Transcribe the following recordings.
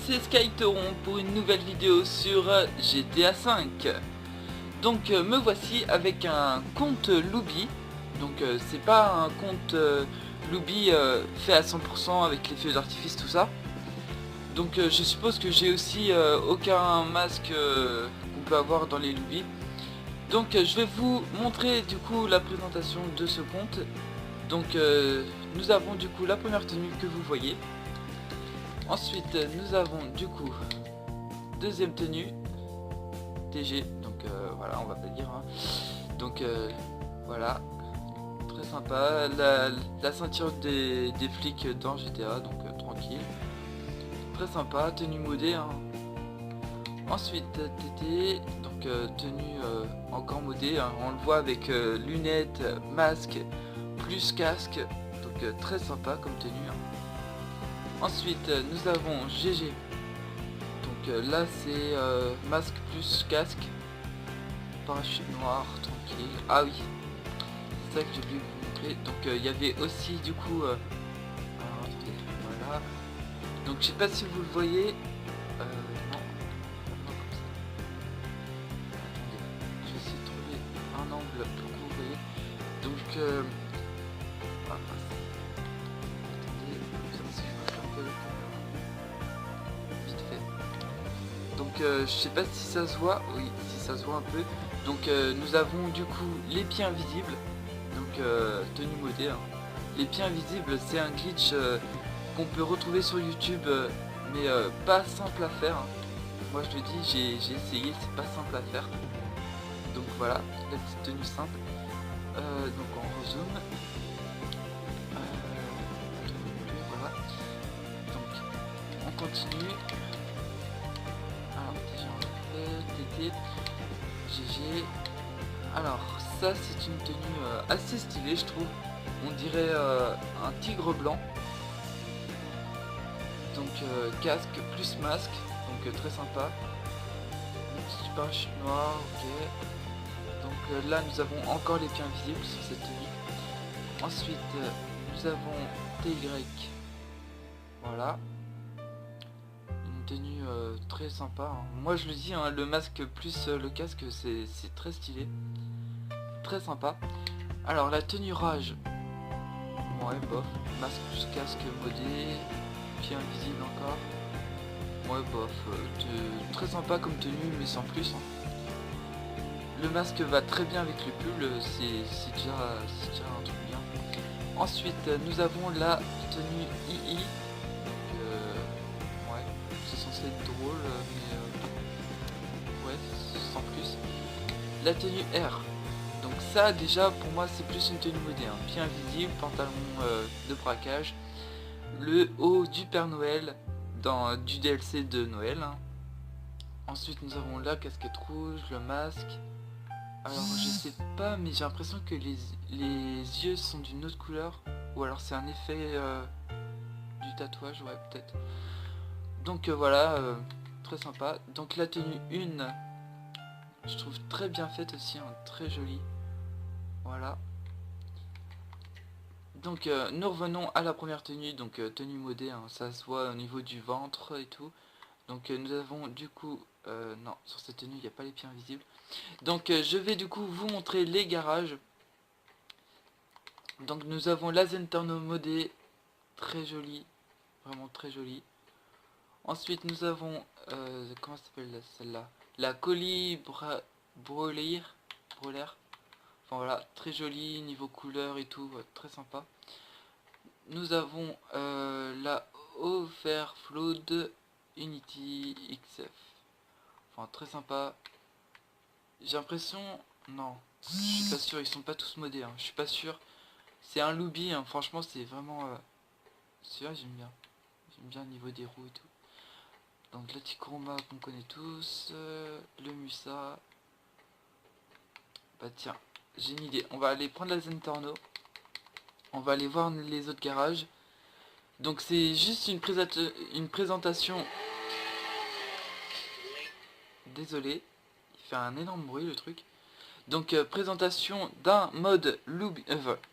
c'est Skytoron pour une nouvelle vidéo sur GTA V. Donc me voici avec un compte Luby. Donc c'est pas un compte Luby fait à 100% avec les feux d'artifice tout ça. Donc je suppose que j'ai aussi aucun masque qu'on peut avoir dans les Luby. Donc je vais vous montrer du coup la présentation de ce compte. Donc nous avons du coup la première tenue que vous voyez. Ensuite nous avons du coup deuxième tenue TG, donc voilà, on va pas le dire hein. Donc voilà, très sympa, la ceinture des flics dans GTA, donc tranquille, très sympa, tenue modée hein. Ensuite TT, donc tenue encore modée hein. On le voit avec lunettes, masque plus casque, donc très sympa comme tenue hein. Ensuite nous avons GG, donc là c'est masque plus casque, parachute noir, tranquille. Ah oui, c'est ça que j'ai oublié de vous montrer. Donc il y avait aussi du coup alors, attendez, voilà. Donc je sais pas si vous le voyez, non, non comme ça. Attendez, je vais essayer de trouver un angle pour que vous voyez. Donc ah, attendez, comme si je me fais un peu le caméra vite fait. Donc je sais pas si ça se voit, oui, si ça se voit un peu. Donc nous avons du coup les pieds invisibles, donc tenue modée hein. Les pieds invisibles c'est un glitch qu'on peut retrouver sur YouTube, mais pas simple à faire hein. Moi je le dis, j'ai essayé, c'est pas simple à faire. Donc voilà, la petite tenue simple. Donc on rezoome. Voilà. Donc on continue. Alors déjà on l'a fait, TT. GG. Alors ça c'est une tenue assez stylée je trouve. On dirait un tigre blanc. Donc casque plus masque. Donc très sympa. Le petit parachute noir, ok. Donc là nous avons encore les pieds invisibles sur cette tenue. Ensuite nous avons TY. Voilà. Une tenue très sympa hein. Moi je le dis hein, le masque plus le casque c'est très stylé, très sympa. Alors la tenue rage, ouais bof, masque plus casque modé, pied invisible encore, ouais bof, très sympa comme tenue mais sans plus hein. Le masque va très bien avec le pull, c'est déjà un truc bien. Ensuite nous avons la tenue II. Ouais, c'est censé être drôle, mais ouais, sans plus. La tenue R. Donc ça déjà pour moi c'est plus une tenue moderne. Pied invisible, pantalon de braquage. Le haut du Père Noël dans du DLC de Noël hein. Ensuite nous avons la casquette rouge, le masque. Alors je sais pas mais j'ai l'impression que les yeux sont d'une autre couleur. Ou alors c'est un effet du tatouage, ouais peut-être. Donc voilà, très sympa. Donc la tenue 1, je trouve très bien faite aussi, hein, très jolie. Voilà. Donc nous revenons à la première tenue, donc tenue modée, hein, ça se voit au niveau du ventre et tout. Donc nous avons du coup, non, sur cette tenue il n'y a pas les pieds invisibles. Donc je vais du coup vous montrer les garages. Donc nous avons la Zentorno modée, très jolie, vraiment très jolie. Ensuite nous avons, comment s'appelle celle-là, la colis brolaire. Enfin voilà, très jolie niveau couleur et tout, très sympa. Nous avons la Overflowed Unity XF. Enfin très sympa. J'ai l'impression, non, je suis pas sûr, ils sont pas tous modés, hein, je suis pas sûr. C'est un Luby, hein, franchement c'est vraiment, celui-là j'aime bien le niveau des roues et tout. Donc la Ticroma qu'on connaît tous, le Musa. Bah tiens, j'ai une idée, on va aller prendre la Zentorno. On va aller voir les autres garages. Donc c'est juste une présentation. Désolé, il fait un énorme bruit le truc. Donc présentation d'un mode Luby,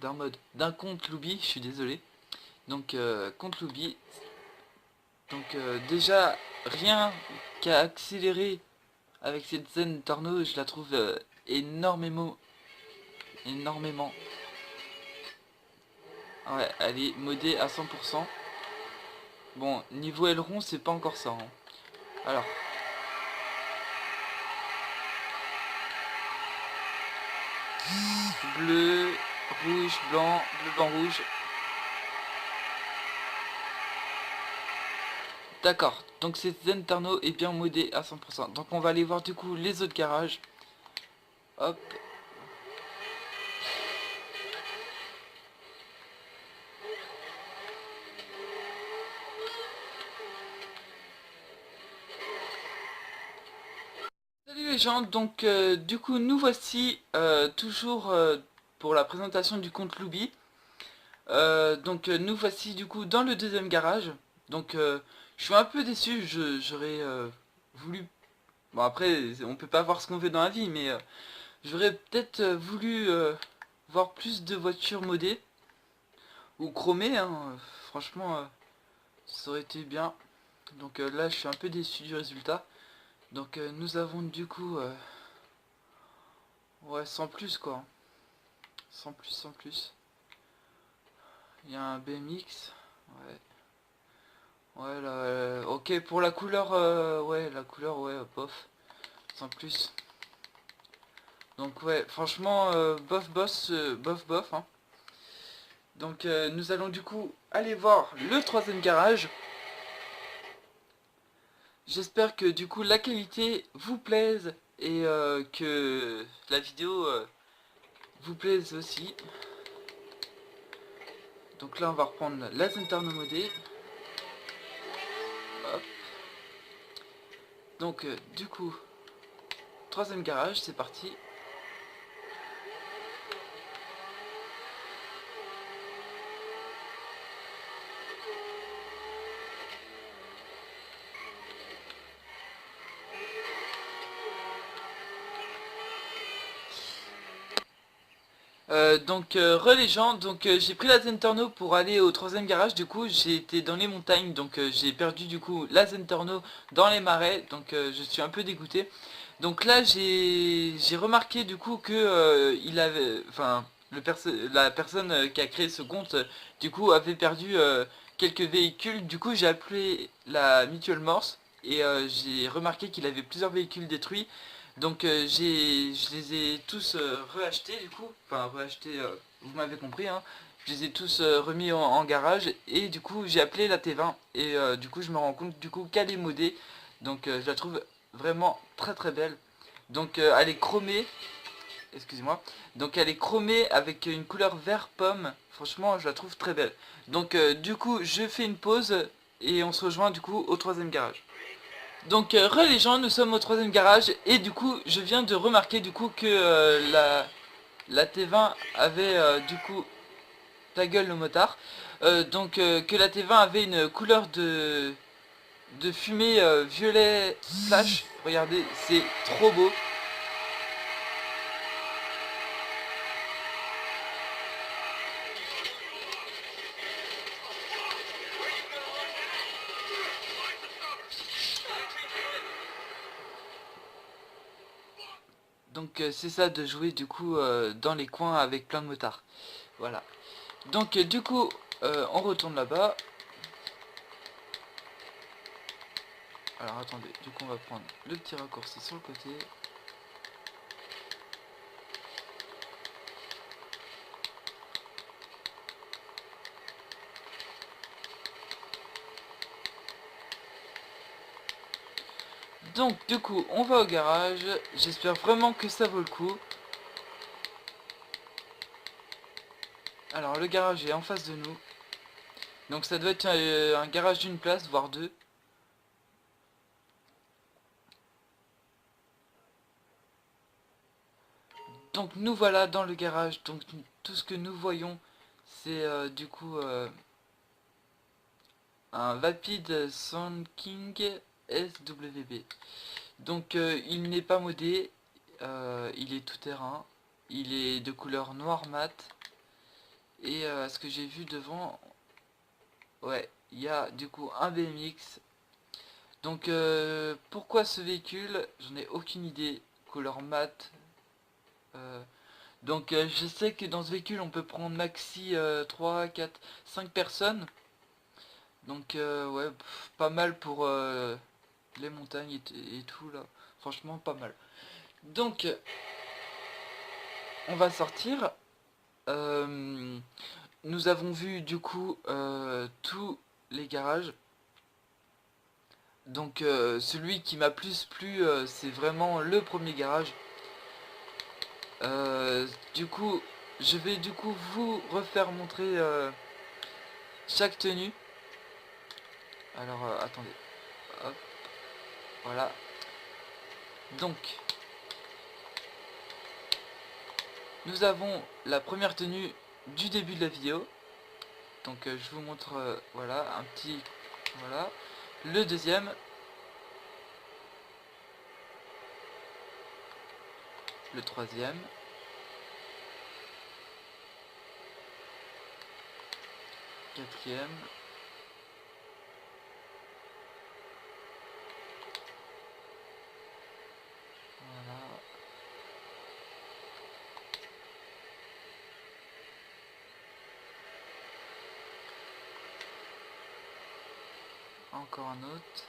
d'un compte Luby, je suis désolé. Donc compte Luby. Donc déjà rien qu'à accélérer avec cette Zen Torno, je la trouve énormément. Ouais, elle est modée à 100%. Bon, niveau aileron, c'est pas encore ça, hein. Alors, bleu, rouge, blanc, bleu, blanc, rouge. D'accord, donc cette Zen Torno est bien modée à 100%. Donc on va aller voir du coup les autres garages. Hop. Salut les gens, donc du coup nous voici toujours pour la présentation du compte Loubi. Donc nous voici du coup dans le deuxième garage. Donc je suis un peu déçu, j'aurais voulu... Bon après on peut pas voir ce qu'on veut dans la vie, mais j'aurais peut-être voulu voir plus de voitures modées. Ou chromées, hein. Franchement ça aurait été bien. Donc là je suis un peu déçu du résultat. Donc nous avons du coup... ouais, sans plus quoi. Sans plus, sans plus. Il y a un BMX. Ouais. Ouais, là, ok, pour la couleur, ouais, la couleur, ouais, bof. Sans plus. Donc, ouais, franchement, bof, boss, bof, bof, hein. Donc, nous allons du coup aller voir le troisième garage. J'espère que du coup la qualité vous plaise et que la vidéo vous plaise aussi. Donc là, on va reprendre la Zentorno modée. Hop. Donc, du coup, troisième garage, c'est parti. Re les gens, donc j'ai pris la Zentorno pour aller au troisième garage. Du coup j'ai été dans les montagnes, donc j'ai perdu du coup la Zentorno dans les marais. Donc je suis un peu dégoûté. Donc là j'ai remarqué du coup que il avait, enfin la personne qui a créé ce compte du coup avait perdu quelques véhicules. Du coup j'ai appelé la Mutual Morse et j'ai remarqué qu'il avait plusieurs véhicules détruits. Donc je les ai tous reachetés du coup, enfin reachetés, vous m'avez compris, hein. Je les ai tous remis en garage et du coup j'ai appelé la T20 et du coup je me rends compte du coup qu'elle est modée. Donc je la trouve vraiment très très belle. Donc elle est chromée, excusez-moi, donc elle est chromée avec une couleur vert pomme. Franchement je la trouve très belle. Donc du coup je fais une pause et on se rejoint du coup au troisième garage. Donc re les gens, nous sommes au troisième garage et du coup je viens de remarquer du coup que la T20 avait du coup ta gueule le motard. Que la T20 avait une couleur de fumée violet flash. Regardez, c'est trop beau. Donc c'est ça de jouer du coup dans les coins avec plein de motards. Voilà. Donc du coup on retourne là-bas. Alors attendez, du coup on va prendre le petit raccourci sur le côté. Donc du coup on va au garage. J'espère vraiment que ça vaut le coup. Alors le garage est en face de nous. Donc ça doit être un garage d'une place, voire deux. Donc nous voilà dans le garage. Donc tout ce que nous voyons, c'est du coup un Vapid Sound King SWB. Donc il n'est pas modé, il est tout terrain, il est de couleur noir mat. Et ce que j'ai vu devant, ouais, il y a du coup un BMX. Donc pourquoi ce véhicule? J'en ai aucune idée. Couleur mat. Donc je sais que dans ce véhicule on peut prendre maxi 3, 4, 5 personnes. Donc ouais, pas mal pour les montagnes et tout là. Franchement pas mal. Donc on va sortir. Nous avons vu du coup tous les garages. Donc celui qui m'a plus plu c'est vraiment le premier garage. Du coup je vais du coup vous refaire montrer chaque tenue. Alors attendez. Hop. Voilà. Donc nous avons la première tenue du début de la vidéo. Donc je vous montre voilà un petit voilà. Le deuxième. Le troisième. Quatrième. Voilà. Encore un autre.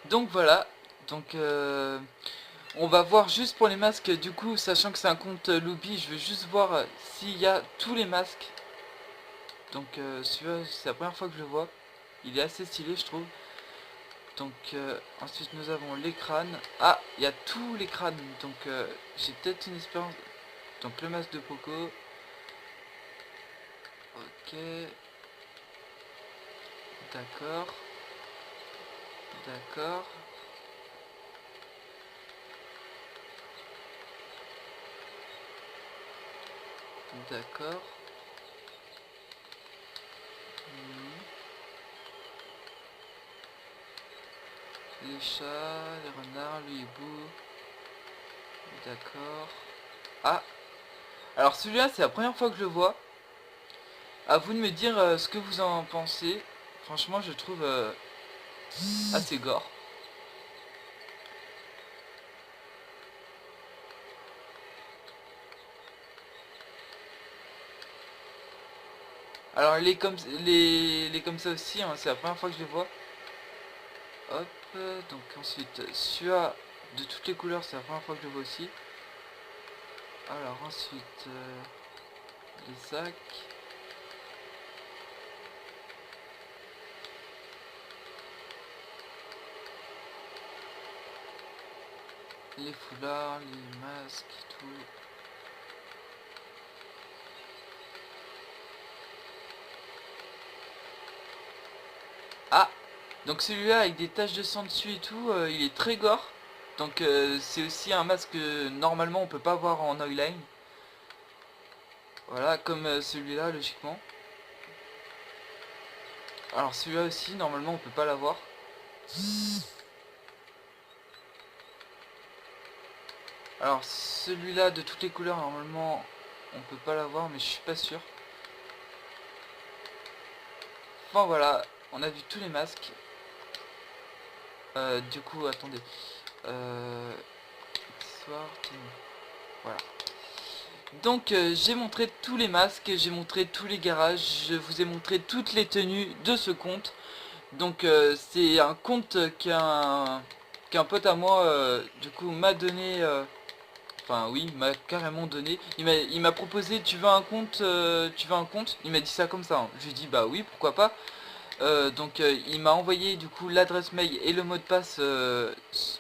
Donc voilà. Donc on va voir juste pour les masques. Du coup, sachant que c'est un compte Looby, je veux juste voir s'il y a tous les masques. Donc celui-là, c'est la première fois que je le vois. Il est assez stylé, je trouve. Donc ensuite nous avons les crânes. Ah, il y a tous les crânes. Donc j'ai peut-être une expérience. Donc le masque de Poco. Ok. D'accord. D'accord. D'accord. Les chats, les renards, le hibou. D'accord. Ah. Alors celui-là, c'est la première fois que je le vois. À vous de me dire ce que vous en pensez. Franchement, je trouve assez gore. Alors les comme ça aussi, hein, c'est la première fois que je les vois. Hop, donc ensuite celui-là de toutes les couleurs, c'est la première fois que je le vois aussi. Alors ensuite les sacs. Les foulards, les masques, tout. Ah, donc celui-là avec des taches de sang dessus et tout, il est très gore. Donc c'est aussi un masque que normalement on peut pas voir en oiline. Voilà, comme celui-là logiquement. Alors celui-là aussi normalement on peut pas l'avoir. Alors celui-là de toutes les couleurs normalement on peut pas l'avoir, mais je suis pas sûr. Enfin voilà, on a vu tous les masques. Du coup attendez. Soir, voilà. Donc j'ai montré tous les masques, j'ai montré tous les garages, je vous ai montré toutes les tenues de ce compte. Donc c'est un compte qu'un pote à moi du coup m'a donné, enfin oui, m'a carrément donné. Il m'a proposé tu veux un compte, tu veux un compte? Il m'a dit ça comme ça, hein. Je lui ai dit bah oui pourquoi pas. Donc il m'a envoyé du coup l'adresse mail et le mot de passe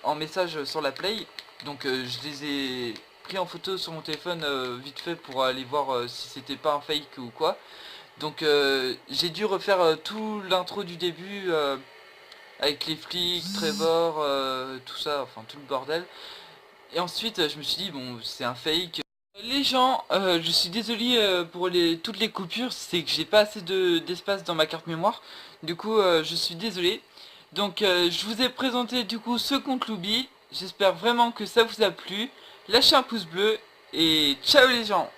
en message sur la Play. Donc je les ai pris en photo sur mon téléphone vite fait pour aller voir si c'était pas un fake ou quoi. Donc j'ai dû refaire tout l'intro du début avec les flics, Trevor, tout ça, enfin tout le bordel. Et ensuite je me suis dit bon c'est un fake. Les gens, je suis désolé pour toutes les coupures, c'est que j'ai pas assez d'espace dans ma carte mémoire. Du coup je suis désolé. Donc je vous ai présenté du coup ce compte Loubi. J'espère vraiment que ça vous a plu. Lâchez un pouce bleu et ciao les gens.